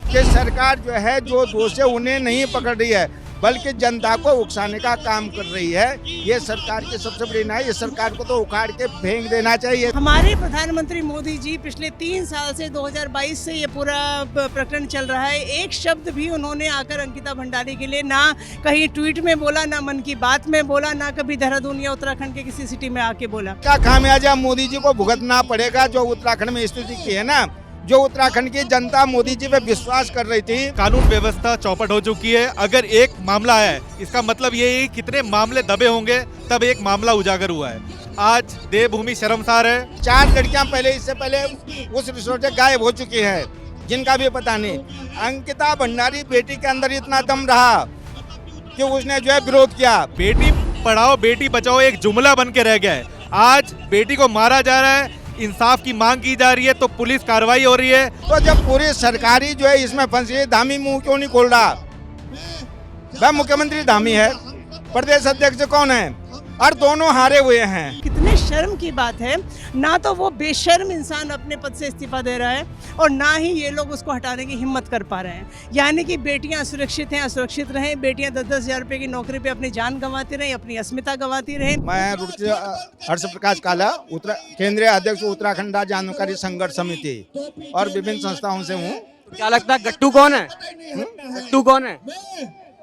कि सरकार जो है जो दोषी उन्हें नहीं पकड़ रही है बल्कि जनता को उकसाने का काम कर रही है। ये सरकार की सबसे बड़ी ना है, ये सरकार को तो उखाड़ के फेंक देना चाहिए। हमारे प्रधानमंत्री मोदी जी पिछले 3 साल से 2022 से ये पूरा प्रकरण चल रहा है, एक शब्द भी उन्होंने आकर अंकिता भंडारी के लिए ना कहीं ट्वीट में बोला, ना मन की बात में बोला, ना कभी देहरादून या उत्तराखंड के किसी सिटी में आके बोला। क्या खामियाजा मोदी जी को भुगतना पड़ेगा जो उत्तराखंड में स्थिति की है ना, जो उत्तराखंड की जनता मोदी जी पे विश्वास कर रही थी। कानून व्यवस्था चौपट हो चुकी है। अगर एक मामला है, इसका मतलब ये है कितने मामले दबे होंगे तब एक मामला उजागर हुआ है। आज देवभूमि शर्मसार है। 4 लड़कियां पहले इससे पहले उस रिसोर्ट से गायब हो चुकी है, जिनका भी पता नहीं। अंकिता भंडारी बेटी के अंदर इतना दम रहा कि उसने जो है विरोध किया। बेटी पढ़ाओ बेटी बचाओ एक जुमला बन के रह गया है। आज बेटी को मारा जा रहा है, इंसाफ की मांग की जा रही है तो पुलिस कार्रवाई हो रही है। तो जब पूरी सरकारी जो है इसमें फंसी है, धामी मुंह क्यों नहीं खोल रहा? वह मुख्यमंत्री धामी है, प्रदेश अध्यक्ष कौन है, और दोनों हारे हुए हैं। कितने शर्म की बात है, ना तो वो बेशर्म इंसान अपने पद से इस्तीफा दे रहा है और ना ही ये लोग उसको हटाने की हिम्मत कर पा रहे हैं। यानी कि बेटियां सुरक्षित हैं, असुरक्षित रहें, बेटियां 10-10 हज़ार रुपए की नौकरी पे अपनी जान गंवाती रहें, अपनी अस्मिता गंवाती रहें। मैं हर्ष प्रकाश काला, केंद्रीय अध्यक्ष उत्तराखंड राज्य आंदोलनकारी संघर्ष समिति और विभिन्न संस्थाओं से हूँ। क्या लगता है गट्टू कौन है? गट्टू कौन है?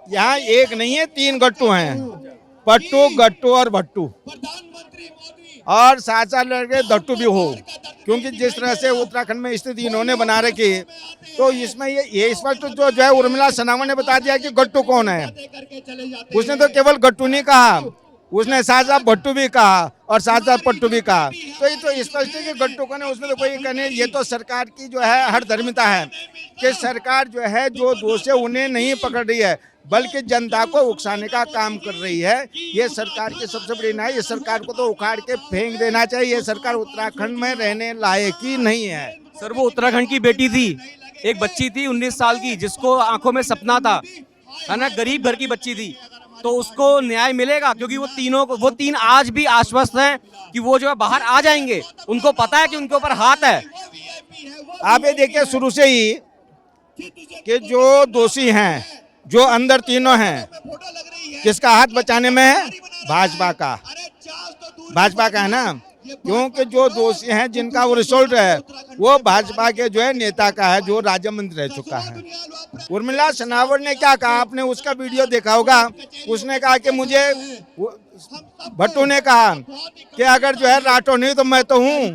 यहाँ एक नहीं है, 3 गट्टू हैं, पट्टू, गट्टू और भट्टू, और साथ साथ लड़के दट्टू भी हो, क्योंकि जिस तरह से उत्तराखंड में स्थिति इन्होंने बना रखी तो इसमें ये स्पष्ट जो है उर्मिला सनावत ने बता दिया कि गट्टू कौन है। उसने तो केवल गट्टू नहीं कहा, उसने साथ साथ भट्टू भी कहा और साथ साथ पट्टू भी कहा। तो ये तो स्पष्ट है कि गट्टू कौन है, उसमें तो कोई कहने। ये तो सरकार की जो है हर धर्मिता है कि सरकार जो है जो दोषी उन्हें नहीं पकड़ रही है बल्कि जनता को उकसाने का काम कर रही है। ये सरकार की सबसे बड़ी ना है, ये सरकार को तो उखाड़ के फेंक देना चाहिए। ये सरकार उत्तराखंड में रहने लायक ही नहीं है। सर वो उत्तराखंड की बेटी थी, एक बच्ची थी 19 साल की जिसको आंखों में सपना था, है ना, गरीब घर की बच्ची थी, तो उसको न्याय मिलेगा? क्योंकि वो तीन आज भी आश्वस्त हैं कि वो जो है बाहर आ जाएंगे, उनको पता है कि उनके ऊपर हाथ है। आप ये देखिए शुरू से ही कि जो दोषी हैं, जो अंदर तीनों हैं, किसका हाथ बचाने में है? भाजपा का है ना, क्योंकि जो दोषी हैं जिनका वो रिजल्ट है वो भाजपा के जो है नेता का है, जो राज्य मंत्री रह चुका है। उर्मिला सनावत ने क्या कहा, आपने उसका वीडियो देखा होगा। उसने कहा कि मुझे, भट्टू ने कहा कि अगर जो है राठौर नहीं तो मैं तो हूँ।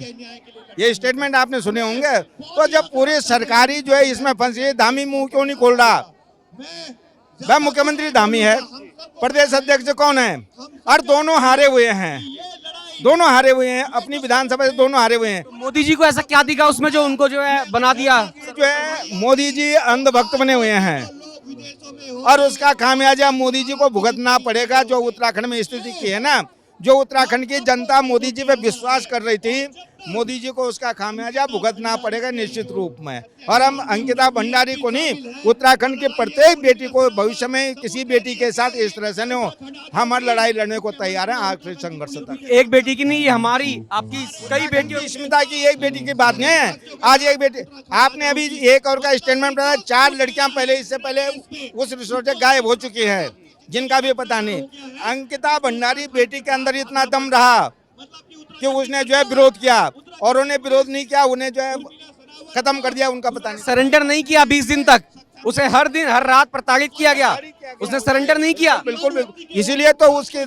ये स्टेटमेंट आपने सुने होंगे। तो जब पूरी सरकारी जो है इसमें फंसी है, धामी मुंह क्यों नहीं खोल रहा? वह मुख्यमंत्री धामी है, प्रदेश अध्यक्ष कौन है, और दोनों हारे हुए हैं, अपनी विधानसभा से दोनों हारे हुए हैं। तो मोदी जी को ऐसा क्या दिखा उसमें जो उनको जो है बना दिया? जो है मोदी जी अंधभक्त बने हुए हैं और उसका खामियाजा मोदी जी को भुगतना पड़ेगा। जो उत्तराखंड में स्थिति की है ना, जो उत्तराखंड की जनता मोदी जी पे विश्वास कर रही थी, मोदी जी को उसका खामियाजा भुगतना पड़ेगा निश्चित रूप में। और हम अंकिता भंडारी को नहीं, उत्तराखंड की प्रत्येक बेटी को भविष्य में किसी बेटी के साथ इस तरह से नहीं हो, हम हर लड़ाई लड़ने को तैयार हैं आखिरी संघर्ष तक। एक बेटी की नहीं, हमारी आपकी कई बेटियों, स्मिता की एक बेटी की बात नहीं है। आज एक बेटी, आपने अभी एक और का स्टेटमेंट बताया, 4 लड़कियां पहले इससे पहले उस रिसोर्ट से गायब हो चुकी है, जिनका भी पता नहीं। अंकिता भंडारी बेटी के अंदर इतना दम रहा कि उसने जो है विरोध किया, और उन्हें विरोध नहीं किया, उन्हें जो है खत्म कर दिया, उनका पता नहीं। सरेंडर नहीं किया 20 दिन तक, उसे हर दिन हर रात प्रताड़ित किया गया, उसने सरेंडर नहीं किया। बिल्कुल, इसीलिए तो उसके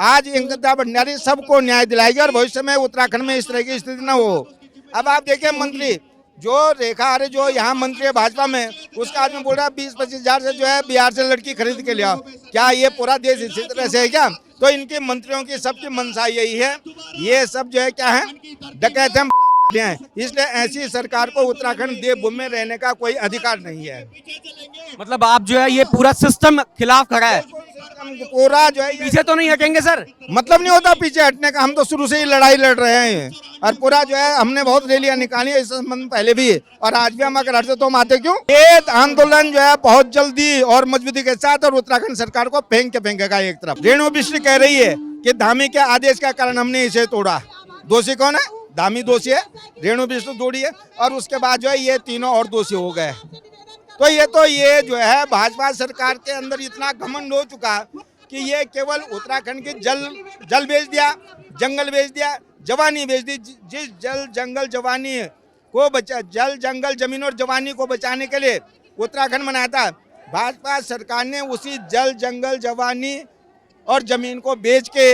आज अंकिता भंडारी सबको न्याय दिलाएगी और भविष्य में उत्तराखंड में इस तरह की स्थिति न हो। अब आप देखिए मंत्री जो रेखा आर्य जो यहाँ मंत्री है भाजपा में, उसका आदमी बोल रहा है 20-25 हज़ार से जो है बिहार से लड़की खरीद के लिया। क्या ये पूरा देश इसी तरह से है क्या? तो इनके मंत्रियों की सबकी मंशा यही है, ये सब जो है क्या है, डकैत हैं। इसलिए ऐसी सरकार को उत्तराखंड देवभूमि में रहने का कोई अधिकार नहीं है। मतलब आप जो है ये पूरा सिस्टम खिलाफ खड़ा है, पूरा जो है पीछे तो नहीं हटेंगे सर? मतलब नहीं होता पीछे हटने का, हम तो शुरू से ही लड़ाई लड़ रहे हैं और पूरा जो है हमने बहुत रैलियां निकाली है इस संबंध पहले भी, और आज भी हम अगर हटते तो हम आते क्यों? ये आंदोलन जो है बहुत जल्दी और मजबूती के साथ और उत्तराखंड सरकार को फेंकेगा एक तरफ। रेणु बिष्ट कह रही है कि धामी के आदेश का कारण हमने इसे तोड़ा। दोषी कौन है? धामी दोषी है, रेणु बिष्ट दोषी है, और उसके बाद जो है ये तीनों और दोषी हो गए। तो ये जो है भाजपा सरकार के अंदर इतना घमंड हो चुका कि ये केवल उत्तराखंड के जल बेच दिया, जंगल बेच दिया, जवानी बेच दी। जिस जल जंगल जवानी को जल जंगल जमीन और जवानी को बचाने के लिए उत्तराखंड बनाया था, भाजपा सरकार ने उसी जल जंगल जवानी और जमीन को बेच के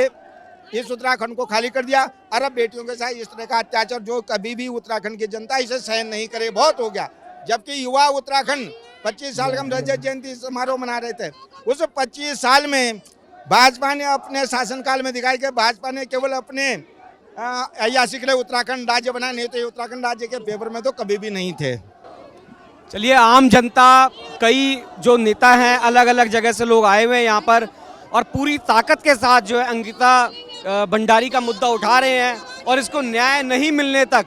इस उत्तराखंड को खाली कर दिया। अरब बेटियों के साथ इस तरह का अत्याचार जो कभी भी उत्तराखंड की जनता इसे सहन नहीं करे, बहुत हो गया। जबकि युवा उत्तराखंड 25 साल का हम रजत जयंती समारोह मना रहे थे, उस 25 साल में भाजपा ने अपने शासनकाल में दिखाया कि भाजपा ने केवल अपने अय्यासी के लिए उत्तराखंड राज्य बनाया, नहीं तो उत्तराखंड राज्य के फेवर में तो कभी भी नहीं थे। चलिए, आम जनता, कई जो नेता हैं, अलग अलग जगह से लोग आए हुए हैं यहाँ पर और पूरी ताकत के साथ जो है अंकिता भंडारी का मुद्दा उठा रहे हैं और इसको न्याय नहीं मिलने तक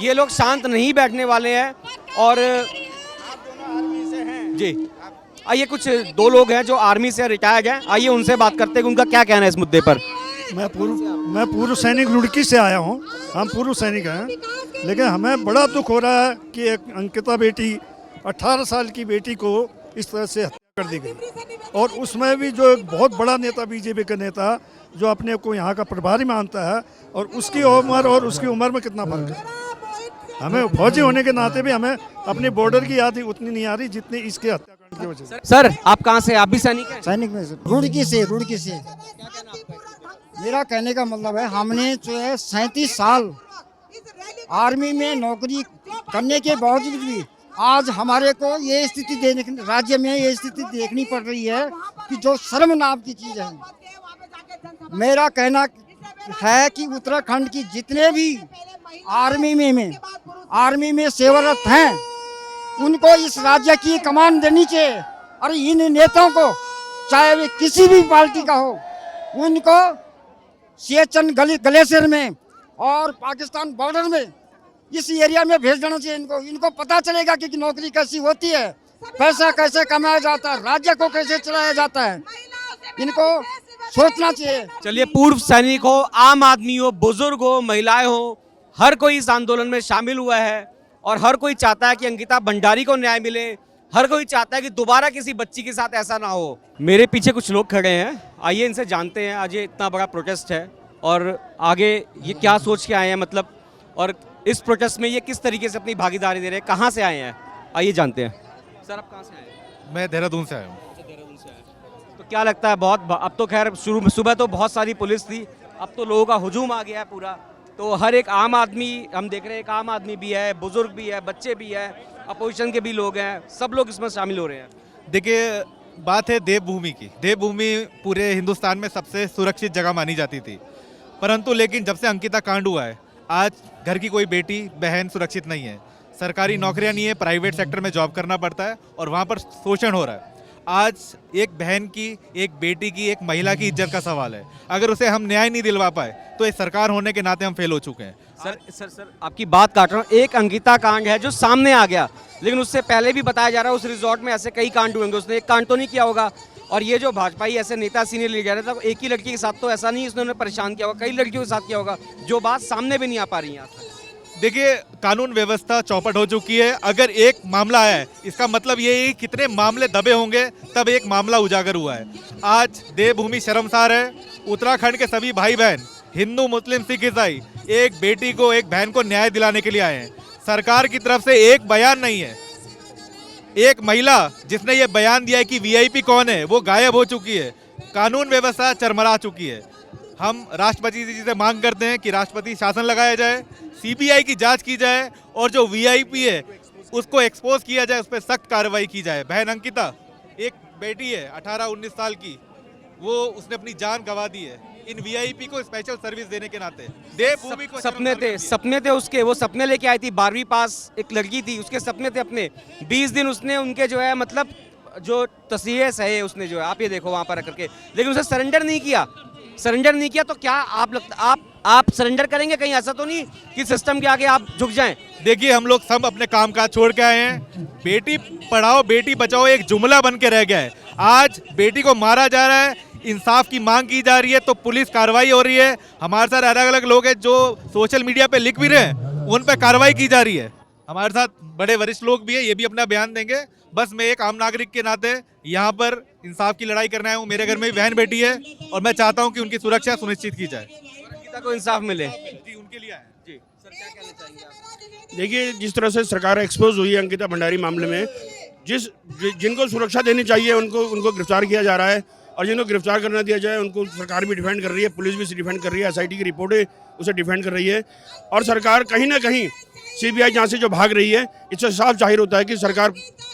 ये लोग शांत नहीं बैठने वाले हैं। और जी, आइए, कुछ दो लोग हैं जो आर्मी से रिटायर्ड हैं, आइए उनसे बात करते हैं कि उनका क्या कहना है इस मुद्दे पर। मैं पूर्व सैनिक रुड़की से आया हूँ, हम पूर्व सैनिक हैं, लेकिन हमें बड़ा दुख हो रहा है कि एक अंकिता बेटी 18 साल की बेटी को इस तरह से हत्या कर दी गई और उसमें भी जो एक बहुत बड़ा नेता बीजेपी का नेता जो अपने को यहाँ का प्रभारी मानता है और उसकी उम्र और उसकी उम्र में कितना फर्क है। हमें फौजी होने के नाते भी हमें अपने बॉर्डर की याद उतनी नहीं आ रही जितनी इसके हत्याकांड की वजह से। सर, आप कहाँ से? आप भी सैनिक हैं? सैनिक में रुड़की से। मेरा कहने का मतलब है, हमने जो है 37 साल आर्मी में नौकरी करने के बावजूद भी आज हमारे को ये स्थिति राज्य में ये स्थिति देखनी पड़ रही है कि जो शर्म नाम की चीज है। मेरा कहना है कि उत्तराखंड की जितने भी आर्मी में सेवारत हैं उनको इस राज्य की कमान देनी चाहिए और इन नेताओं को, चाहे वे किसी भी पार्टी का हो, उनको सियाचिन ग्लेशियर में और पाकिस्तान बॉर्डर में इस एरिया में भेज देना चाहिए। इनको पता चलेगा कि नौकरी कैसी होती है, पैसा कैसे कमाया जाता है, राज्य को कैसे चलाया जाता है, इनको सोचना चाहिए। चलिए, पूर्व सैनिक हो, आम आदमी हो, बुजुर्ग हो, महिलाएं हो, हर कोई इस आंदोलन में शामिल हुआ है और हर कोई चाहता है कि अंकिता भंडारी को न्याय मिले। हर कोई चाहता है कि दोबारा किसी बच्ची के साथ ऐसा ना हो। मेरे पीछे कुछ लोग खड़े हैं, आइए इनसे जानते हैं। आज ये इतना बड़ा प्रोटेस्ट है और आगे ये क्या सोच के आए हैं, मतलब, और इस प्रोटेस्ट में ये किस तरीके से अपनी भागीदारी दे रहे हैं, कहाँ से आए हैं, आइए जानते हैं। सर, आप कहाँ से आए हैं? मैं देहरादून से आया हूँ। देहरादून से आए। तो क्या लगता है, बहुत, अब तो खैर सुबह तो बहुत सारी पुलिस थी, अब तो लोगों का हुजूम आ गया है पूरा, तो हर एक आम आदमी, हम देख रहे हैं, एक आम आदमी भी है, बुजुर्ग भी है, बच्चे भी है, अपोजिशन के भी लोग हैं, सब लोग इसमें शामिल हो रहे हैं। देखिए, बात है देवभूमि की। देवभूमि पूरे हिंदुस्तान में सबसे सुरक्षित जगह मानी जाती थी, परंतु लेकिन जब से अंकिता कांड हुआ है, आज घर की कोई बेटी बहन सुरक्षित नहीं है। सरकारी नौकरियां नहीं है, प्राइवेट सेक्टर में जॉब करना पड़ता है और वहाँ पर शोषण हो रहा है। आज एक बहन की, एक बेटी की, एक महिला की इज्जत का सवाल है। अगर उसे हम न्याय नहीं दिलवा पाए तो इस सरकार होने के नाते हम फेल हो चुके हैं। सर, आपकी बात काट रहा हूँ। एक अंकिता कांड है जो सामने आ गया, लेकिन उससे पहले भी बताया जा रहा है उस रिजॉर्ट में ऐसे कई कांड हुए, उसने एक कांड तो नहीं किया होगा। और ये जो भाजपाई ऐसे नेता सीनियर ले जा रहे थे, एक ही लड़की के साथ तो ऐसा नहीं उसने उन्हें परेशान किया होगा, कई लड़कियों के साथ किया होगा, जो बात सामने भी नहीं आ पा रही है। देखिए, कानून व्यवस्था चौपट हो चुकी है। अगर एक मामला है, इसका मतलब ये है कि कितने मामले दबे होंगे तब एक मामला उजागर हुआ है। आज देवभूमि शर्मसार है। उत्तराखंड के सभी भाई बहन, हिंदू, मुस्लिम, सिख, ईसाई, एक बेटी को, एक बहन को न्याय दिलाने के लिए आए हैं। सरकार की तरफ से एक बयान नहीं है। एक महिला जिसने ये बयान दिया है कि वीआईपी कौन है, वो गायब हो चुकी है। कानून व्यवस्था चरमरा चुकी है। हम राष्ट्रपति जी से मांग करते हैं कि राष्ट्रपति शासन लगाया जाए, सीबीआई की जांच की जाए और जो वीआईपी है उसको एक्सपोज किया जाए, उस पर सख्त कार्रवाई की जाए। बहन अंकिता एक बेटी है 18-19 साल की, वो उसने अपनी जान गंवा दी है इन वीआईपी को स्पेशल सर्विस देने के नाते। देवभूमि को सपने थे उसके, वो सपने लेके आई थी, 12वीं पास एक लड़की थी, उसके सपने थे अपने। 20 दिन उसने उनके जो है, मतलब जो तस्वीरें सहे उसने, जो है आप ये देखो वहाँ पर करके, लेकिन उसे सरेंडर नहीं किया। तो क्या आप सरेंडर करेंगे? कहीं ऐसा तो नहीं कि सिस्टम के आगे आप झुक जाएं? देखिए, हम लोग सब अपने काम काज छोड़ के आए हैं। बेटी पढ़ाओ बेटी बचाओ एक जुमला बन के रह गया है। आज बेटी को मारा जा रहा है, इंसाफ की मांग की जा रही है तो पुलिस कार्रवाई हो रही है। हमारे साथ अलग अलग लोग हैं जो सोशल मीडिया पे लिख भी रहे हैं, उन पे कार्रवाई की जा रही है। हमारे साथ बड़े वरिष्ठ लोग भी हैं, ये भी अपना बयान देंगे। बस मैं एक आम नागरिक के नाते यहाँ पर इंसाफ की लड़ाई करने आया हूँ। मेरे घर में भी बहन बेटी है और मैं चाहता हूँ कि उनकी सुरक्षा सुनिश्चित की जाए। अंकिता को इंसाफ मिले। जी, उनके लिए आए हैं। जी सर क्या कहना चाहेंगे आप? देखिए, जिस तरह से सरकार एक्सपोज हुई है अंकिता भंडारी मामले में, जिनको सुरक्षा देनी चाहिए उनको गिरफ्तार किया जा रहा है, और जिनको गिरफ्तार करना दिया जाए उनको सरकार भी डिफेंड कर रही है, पुलिस भी डिफेंड कर रही है, एसआईटी की रिपोर्टें उसे डिफेंड कर रही है। और सरकार कहीं ना कहीं सीबीआई जांच से जो भाग रही है, इससे साफ जाहिर होता है कि सरकार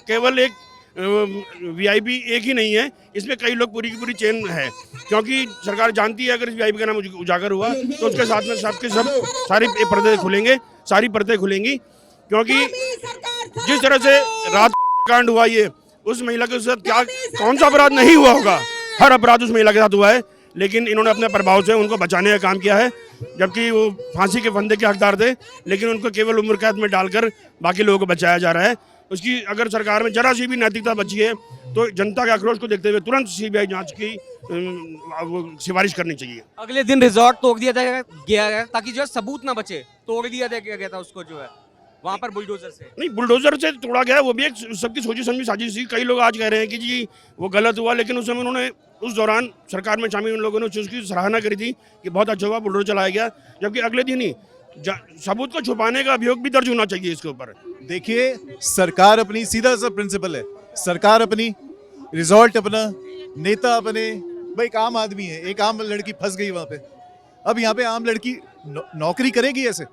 केवल एक वीआईपी एक ही नहीं है, इसमें कई लोग पूरी की पूरी चेन है। क्योंकि सरकार जानती है अगर इस वीआईपी का नाम उजागर हुआ तो उसके साथ में सबके सब सारी पर्दे खुलेंगे, सारी पर्दे खुलेंगी। क्योंकि जिस तरह से रात को कांड हुआ, ये उस महिला के साथ क्या कौन सा अपराध नहीं हुआ होगा, हर अपराध उस महिला के साथ हुआ है, लेकिन इन्होंने अपने प्रभाव से उनको बचाने का काम किया है। जबकि वो फांसी के फंदे के हकदार थे, लेकिन उनको केवल उम्र कैद में डालकर बाकी लोगों को बचाया जा रहा है। उसकी अगर सरकार में जरा सी भी नैतिकता बची है तो जनता के आक्रोश को देखते हुए तुरंत सीबीआई जांच की सिफारिश करनी चाहिए। अगले दिन रिजॉर्ट तोड़ दिया गया ताकि जो है सबूत ना बचे, तोड़ दिया गया था उसको जो है वहाँ पर बुलडोजर से। नहीं, बुलडोजर से तोड़ा गया, वो भी एक सबकी सोची समझी साजिश थी। कई लोग आज कह रहे हैं कि जी वो गलत हुआ, लेकिन उस समय उन्होंने उस दौरान सरकार में शामिल उन लोगों ने उसकी सराहना करी थी कि बहुत अच्छा हुआ बुलडोजर चलाया गया। जबकि अगले दिन ही सबूत को छुपाने का अभियोग भी दर्ज होना चाहिए इसके ऊपर। देखिए, सरकार अपनी, सीधा सा प्रिंसिपल है, सरकार अपनी, रिजॉर्ट अपना, नेता अपने। भाई एक आम आदमी है, एक आम लड़की फंस गई वहां पे। अब यहाँ पे आम लड़की नौकरी करेगी ऐसे?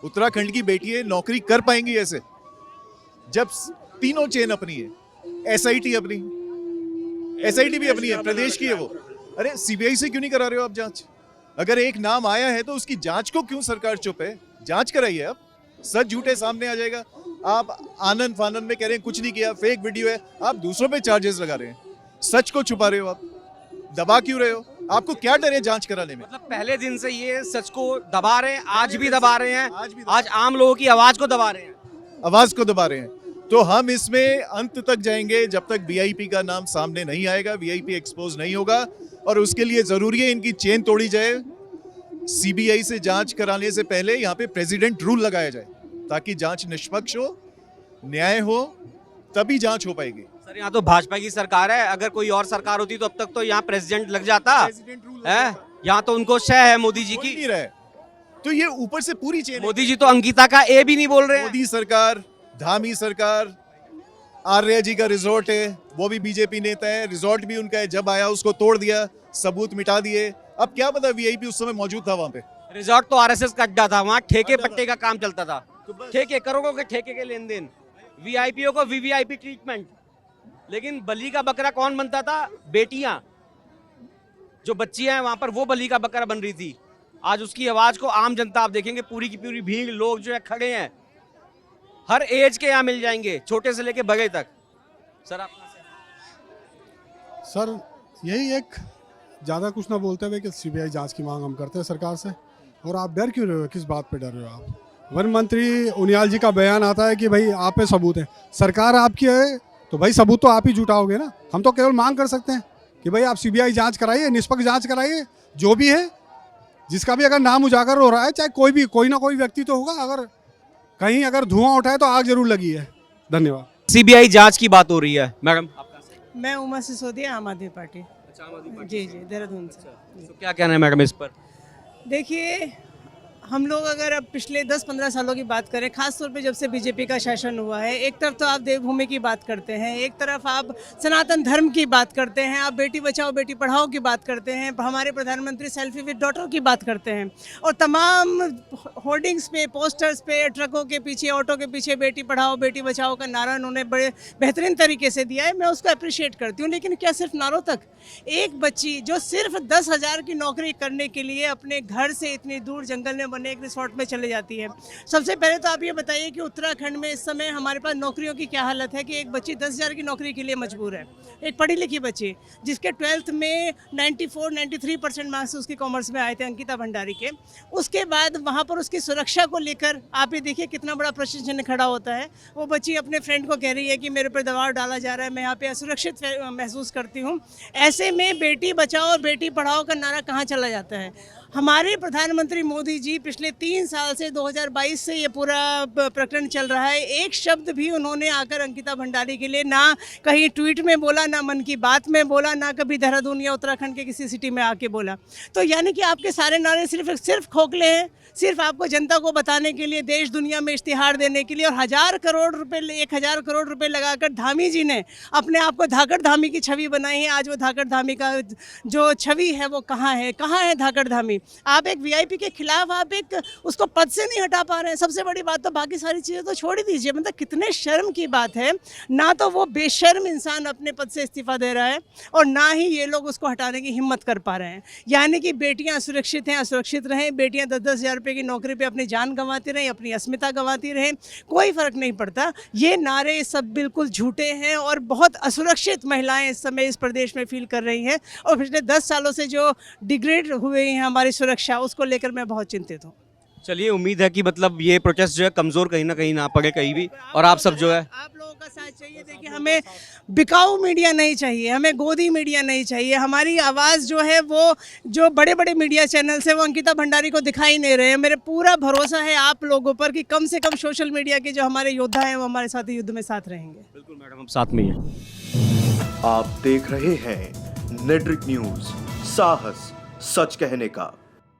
उत्तराखंड की बेटी है, नौकरी कर पाएंगी ऐसे? जब तीनों चेन अपनी है, एसआईटी अपनी, एसआईटी भी अपनी है, प्रदेश की है वो। अरे सीबीआई से क्यों नहीं करा रहे हो आप जांच? अगर एक नाम आया है तो उसकी जांच को क्यों सरकार चुप है? जांच कराइए। अब सच झूठे सामने आ जाएगा। आप आनंद फानंद में कह रहे हैं कुछ नहीं किया, फेक वीडियो है, आप दूसरों पे चार्जेस लगा रहे हैं, सच को छुपा रहे हो, आप दबा क्यों रहे हो? आपको क्या डर है जांच कराने में? मतलब पहले दिन से ये सच को दबा रहे हैं, आज भी दबा रहे हैं, आज भी आज आम लोगों की आवाज को दबा रहे हैं। आवाज को दबा रहे हैं। तो हम इसमें अंत तक जाएंगे जब तक वीआईपी का नाम सामने नहीं आएगा, वीआईपी एक्सपोज नहीं होगा। और उसके लिए जरूरी है इनकी चेन तोड़ी जाए। सीबीआई से जांच कराने से पहले यहाँ पे प्रेसिडेंट रूल लगाया जाए ताकि जांच निष्पक्ष हो, न्याय हो, तभी जांच हो पाएगी। सर यहाँ तो भाजपा की सरकार है, अगर कोई और सरकार होती तो अब तक तो यहाँ प्रेसिडेंट लग जाता है। यहाँ तो उनको शय है मोदी जी की। नहीं रहे तो ये ऊपर से पूरी चेन। मोदी जी तो अंकिता का ए भी नहीं बोल रहे हैं। मोदी सरकार, धामी सरकार, आर्या जी का रिजॉर्ट है, वो भी बीजेपी नेता है, रिजॉर्ट भी उनका है। जब आया उसको तोड़ दिया, सबूत मिटा दिए। अब क्या पता वीआईपी उस समय मौजूद था वहां पे। रिजॉर्ट तो आरएसएस का अड्डा था, वहाँ ठेके पट्टे का काम चलता था, ठेके करोड़ों के ठेके के लेन देन, वीआईपीओ को वीवीआईपी ट्रीटमेंट। लेकिन बलि का बकरा कौन बनता था? बेटियां, जो बच्चियां हैं वहां पर, वो बलि का बकरा बन रही थी। आज उसकी आवाज को आम जनता, आप देखेंगे पूरी की पूरी भीड़ लोग जो है खड़े हैं, हर एज के यहाँ मिल जाएंगे, छोटे से लेके बड़े तक। सर आप सर यही एक ज़्यादा कुछ ना बोलते हुए कि सीबीआई जांच की मांग हम करते हैं सरकार से। और आप डर क्यों रहे हो? किस बात पे डर रहे हो आप? वन मंत्री उनियाल जी का बयान आता है कि भाई आप पे सबूत है, सरकार आपकी है तो भाई सबूत तो आप ही जुटाओगे ना। हम तो केवल मांग कर सकते हैं कि भाई आप सीबीआई जांच कराइए, निष्पक्ष जांच कराइए, जो भी है, जिसका भी अगर नाम उजागर हो रहा है, चाहे कोई भी, कोई ना कोई व्यक्ति तो होगा। अगर कहीं अगर धुआं उठा है तो आग जरूर लगी है। धन्यवाद। सीबीआई जांच की बात हो रही है। मैडम मैं उमा सिसोदिया, आम आदमी पार्टी। जी जी, देहरादून से। तो क्या कहना है मैडम इस पर? देखिए, हम लोग अगर अब पिछले 10-15 सालों की बात करें, खास तौर पे जब से बीजेपी का शासन हुआ है, एक तरफ तो आप देवभूमि की बात करते हैं, एक तरफ आप सनातन धर्म की बात करते हैं, आप बेटी बचाओ बेटी पढ़ाओ की बात करते हैं, हमारे प्रधानमंत्री सेल्फी विद डॉटर की बात करते हैं, और तमाम होर्डिंग्स पे, पोस्टर्स पे, ट्रकों के पीछे, ऑटो के पीछे बेटी पढ़ाओ बेटी बचाओ का नारा उन्होंने बड़े बेहतरीन तरीके से दिया है। मैं उसको अप्रिशिएट करती हूँ। लेकिन क्या सिर्फ नारों तक? एक बच्ची जो सिर्फ 10,000 की नौकरी करने के लिए अपने घर से इतनी दूर जंगल में बने एक रिसोर्ट में चले जाती है। सबसे पहले तो आप ये बताइए कि उत्तराखंड में इस समय हमारे पास नौकरियों की क्या हालत है कि एक बच्ची 10,000 की नौकरी के लिए मजबूर है। एक पढ़ी लिखी बच्ची जिसके 12th में 94-93% मार्क्स उसकी कॉमर्स में आए थे, अंकिता भंडारी के। उसके बाद वहाँ पर उसकी सुरक्षा को लेकर आप ये देखिए कितना बड़ा प्रश्न खड़ा होता है। वो बच्ची अपने फ्रेंड को कह रही है कि मेरे पर दबाव डाला जा रहा है, मैं यहाँ पे असुरक्षित महसूस करती हूँ। ऐसे में बेटी बचाओ और बेटी पढ़ाओ का नारा कहाँ चला जाता है? हमारे प्रधानमंत्री मोदी जी पिछले 3 साल से 2022 से ये पूरा प्रकरण चल रहा है, एक शब्द भी उन्होंने आकर अंकिता भंडारी के लिए ना कहीं ट्वीट में बोला, ना मन की बात में बोला, ना कभी देहरादून या उत्तराखंड के किसी सिटी में आके बोला। तो यानी कि आपके सारे नारे सिर्फ खोखले हैं, सिर्फ आपको जनता को बताने के लिए, देश दुनिया में इश्तिहार देने के लिए। और 1,000 करोड़ रुपए 1,000 करोड़ रुपए लगाकर धामी जी ने अपने आप को धाकड़ धामी की छवि बनाई है। आज वो धाकड़ धामी का जो छवि है वो कहाँ है धाकड़ धामी? आप एक वीआईपी के खिलाफ आप एक उसको पद से नहीं हटा पा रहे हैं। सबसे बड़ी बात तो बाकी सारी चीज़ें तो छोड़ ही दीजिए, मतलब कितने शर्म की बात है। ना तो वो बेशर्म इंसान अपने पद से इस्तीफा दे रहा है और ना ही ये लोग उसको हटाने की हिम्मत कर पा रहे हैं। यानी कि बेटियां सुरक्षित हैं, असुरक्षित रहें, बेटियां 10-10 हज़ार रुपये की नौकरी पे अपनी जान गंवाती रहें, अपनी अस्मिता गंवाती रहें, कोई फ़र्क नहीं पड़ता। ये नारे सब बिल्कुल झूठे हैं और बहुत असुरक्षित महिलाएं इस समय इस प्रदेश में फील कर रही हैं। और पिछले 10 सालों से जो डिग्रेड हुए हैं हमारी सुरक्षा, उसको लेकर मैं बहुत चिंतित हूँ। चलिए, उम्मीद है कि मतलब ये प्रोटेस्ट जो है कमज़ोर कहीं ना पड़े कहीं भी, और आप सब जो है आप लोगों का साथ चाहिए। देखिए, हमें बिकाऊ मीडिया नहीं चाहिए, हमें गोदी मीडिया नहीं चाहिए। हमारी आवाज़ जो है वो जो बड़े बड़े मीडिया चैनल्स हैं वो अंकिता भंडारी को दिखाई नहीं रहे हैं। मेरे पूरा भरोसा है आप लोगों पर कि कम से कम सोशल मीडिया के जो हमारे योद्धा हैं वो हमारे साथ युद्ध में साथ रहेंगे। बिल्कुल मैडम, हम साथ में ही हैं। आप देख रहे हैं नेट्रिक न्यूज, साहस सच कहने का।